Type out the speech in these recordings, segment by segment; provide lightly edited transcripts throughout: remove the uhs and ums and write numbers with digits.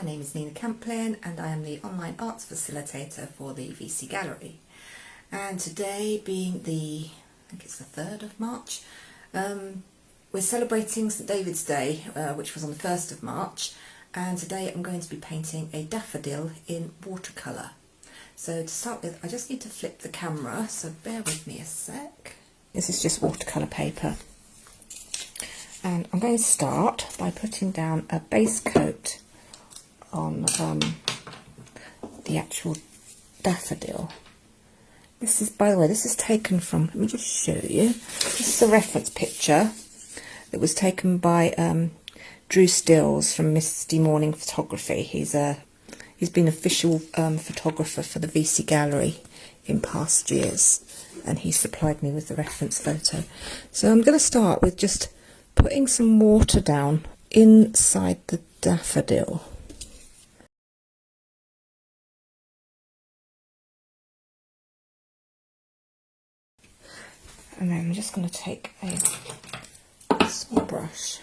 name is Nina Camplin and I am the online arts facilitator for the VC Gallery. And today being I think it's the 3rd of March, we're celebrating St David's Day, which was on the 1st of March, and today I'm going to be painting a daffodil in watercolour. So to start with, I just need to flip the camera, so bear with me a sec. This is just watercolour paper. And I'm going to start by putting down a base coat on the actual daffodil. This is, by the way, this is taken from, let me just show you. This is a reference picture that was taken by Drew Stills from Misty Morning Photography. He's been official photographer for the VC Gallery in past years, and he supplied me with the reference photo. So I'm going to start with just putting some water down inside the daffodil. And then I'm just going to take a small brush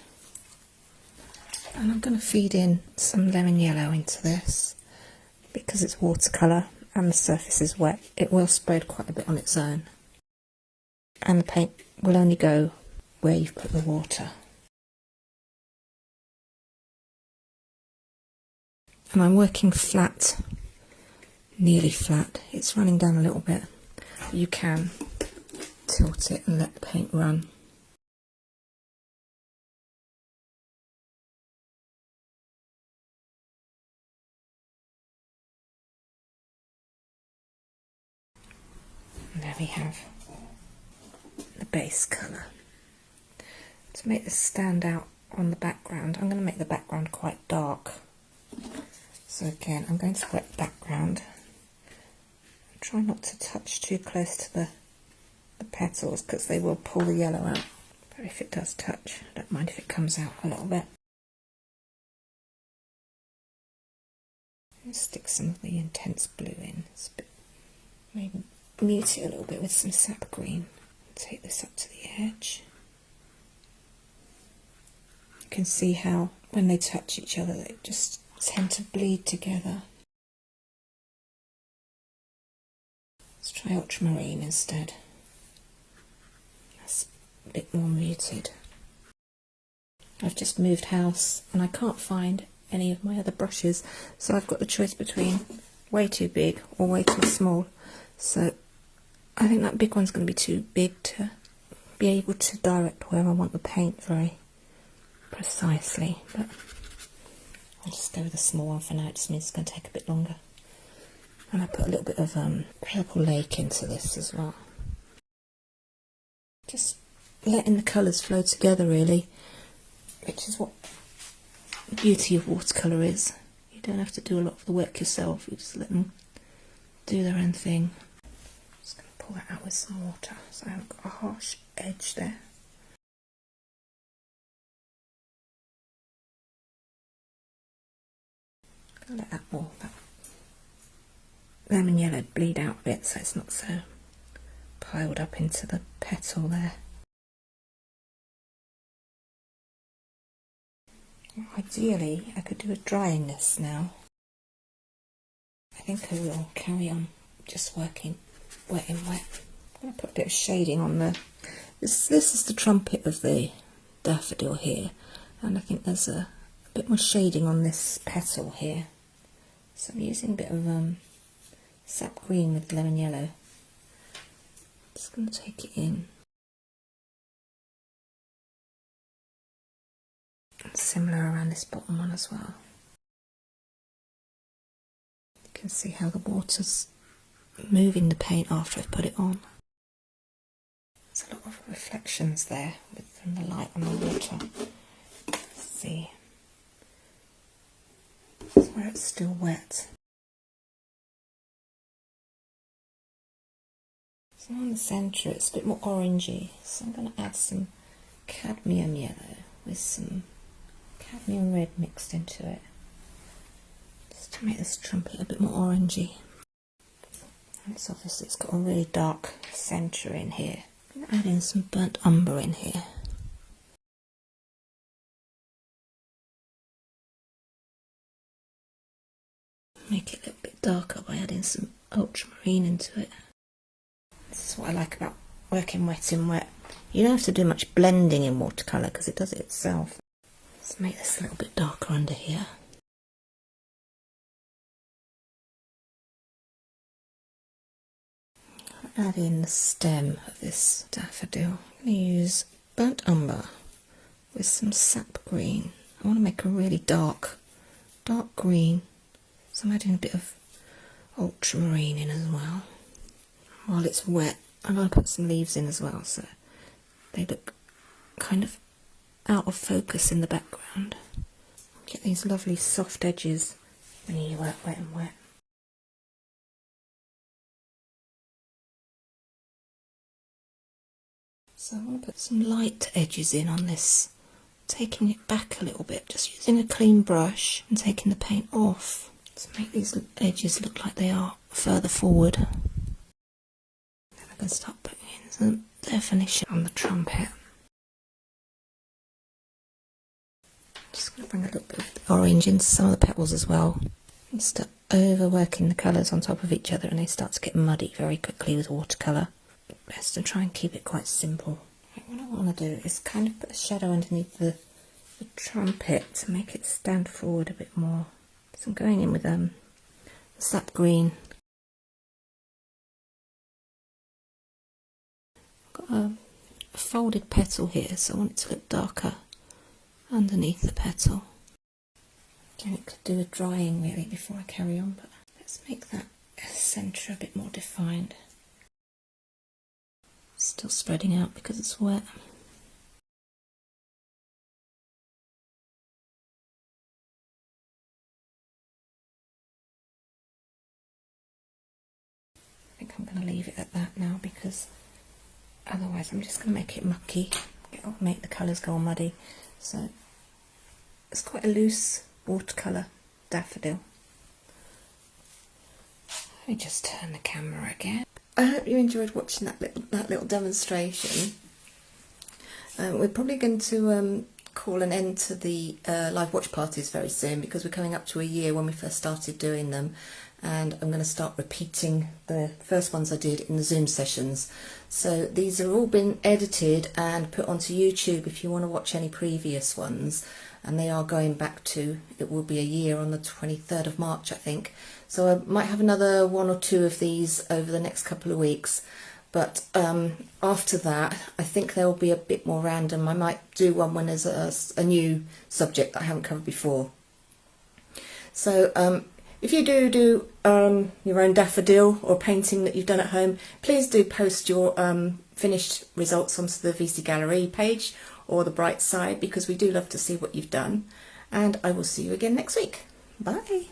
and I'm going to feed in some lemon yellow into this. Because it's watercolour and the surface is wet, it will spread quite a bit on its own. And the paint will only go where you've put the water. And I'm working flat, nearly flat. It's running down a little bit. You can tilt it and let the paint run. And there we have the base colour. To make this stand out on the background, I'm going to make the background quite dark. So again, I'm going to wet the background. Try not to touch too close to the petals because they will pull the yellow out. But if it does touch, I don't mind if it comes out a little bit. And stick some of the intense blue in. It's a bit, maybe mute it a little bit with some sap green. Take this up to the edge. You can see how when they touch each other they just tend to bleed together. Let's try ultramarine instead. That's a bit more muted. I've just moved house and I can't find any of my other brushes, so I've got the choice between way too big or way too small. So I think that big one's going to be too big to be able to direct where I want the paint very precisely, but I'll just go with a small one for now. It just means it's going to take a bit longer. And I put a little bit of purple lake into this as well. Just letting the colours flow together really, which is what the beauty of watercolour is. You don't have to do a lot of the work yourself, you just let them do their own thing. Just going to pull that out with some water so I haven't got a harsh edge there. Let that lemon yellow bleed out a bit so it's not so piled up into the petal there. Ideally, I could do a drying this now. I think I will carry on just working wet in wet. I'm going to put a bit of shading on this is the trumpet of the daffodil here, and I think there's a bit more shading on this petal here. So I'm using a bit of sap green with lemon yellow. Just going to take it in. And similar around this bottom one as well. You can see how the water's moving the paint after I've put it on. There's a lot of reflections there from the light on the water. Let's see. That's where it's still wet. So on the centre it's a bit more orangey, so I'm going to add some cadmium yellow with some cadmium red mixed into it, just to make this trumpet a bit more orangey. And it's obviously, it's got a really dark centre in here. I'm going to add in some burnt umber in here. make it a little bit darker by adding some ultramarine into it. This is what I like about working wet in wet. You don't have to do much blending in watercolour because it does it itself. Let's make this a little bit darker under here. Add in the stem of this daffodil. I'm going to use burnt umber with some sap green. I want to make a really dark green, so I'm adding a bit of ultramarine in as well. While it's wet, I'm going to put some leaves in as well, so they look kind of out of focus in the background. Get these lovely soft edges when you work wet and wet. So I want to put some light edges in on this, taking it back a little bit, just using a clean brush and taking the paint off to make these edges look like they are further forward. Then I can start putting in some definition on the trumpet. Just going to bring a little bit of the orange into some of the petals as well. And start overworking the colours on top of each other, and they start to get muddy very quickly with watercolour. Best to try and keep it quite simple. Right, what I want to do is kind of put a shadow underneath the trumpet to make it stand forward a bit more. So I'm going in with the sap green. I've got a folded petal here, so I want it to look darker underneath the petal. Again, it could do with drying really before I carry on, but let's make that centre a bit more defined. Still spreading out because it's wet. I think I'm going to leave it at that now because otherwise I'm just going to make it mucky. It'll make the colours go all muddy. So it's quite a loose watercolour daffodil. Let me just turn the camera again. I hope you enjoyed watching that little demonstration. We're probably going to call an end to the live watch parties very soon because we're coming up to a year when we first started doing them, and I'm going to start repeating the first ones I did in the Zoom sessions. So these have all been edited and put onto YouTube if you want to watch any previous ones, and they are going back to, it will be a year on the 23rd of March I think. So I might have another one or two of these over the next couple of weeks, but after that I think they'll be a bit more random. I might do one when there's a new subject that I haven't covered before. So if you do your own daffodil or painting that you've done at home, please do post your finished results onto the VC Gallery page or the Bright Side, because we do love to see what you've done. And I will see you again next week. Bye.